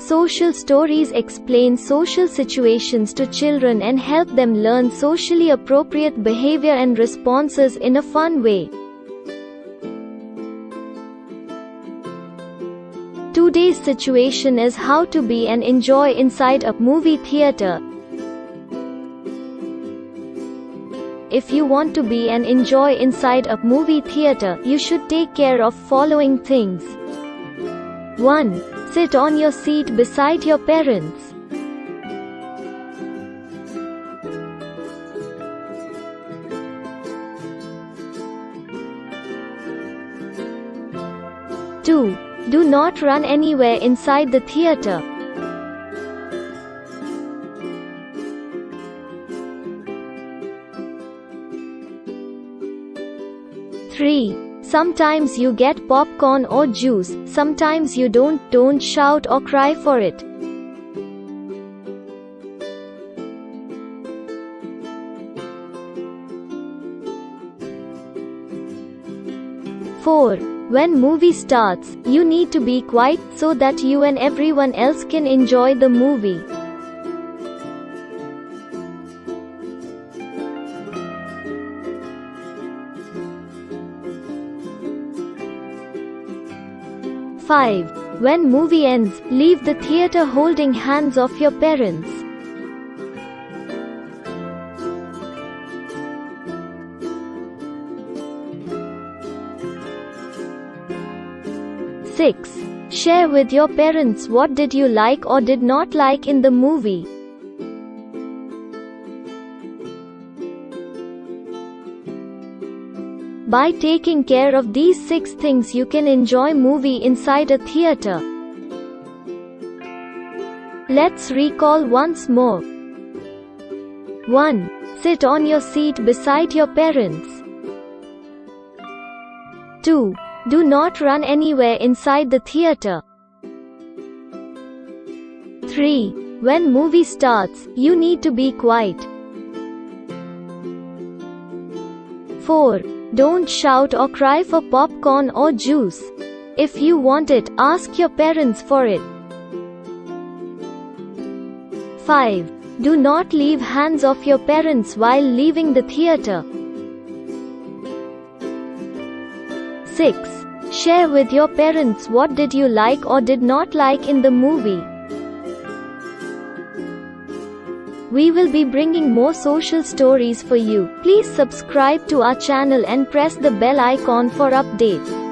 Social stories explain social situations to children and help them learn socially appropriate behavior and responses in a fun way. Today's situation is how to be and enjoy inside a movie theater. If you want to be and enjoy inside a movie theater, you should take care of following things. 1. Sit on your seat beside your parents. 2. Do not run anywhere inside the theater. 3. Sometimes you get popcorn or juice, sometimes you don't shout or cry for it. 4. When movie starts, you need to be quiet so that you and everyone else can enjoy the movie. Five. When movie ends, leave the theater holding hands of your parents. 6. Share with your parents what did you like or did not like in the movie. By taking care of these 6 things, you can enjoy movie inside a theater. Let's recall once more. 1. Sit on your seat beside your parents. 2. Do not run anywhere inside the theater. 3. When movie starts, you need to be quiet. 4. Don't shout or cry for popcorn or juice. If you want it, ask your parents for it. 5. Do not leave hands of your parents while leaving the theater. 6. Share with your parents what did you like or did not like in the movie. We will be bringing more social stories for you. Please subscribe to our channel and press the bell icon for updates.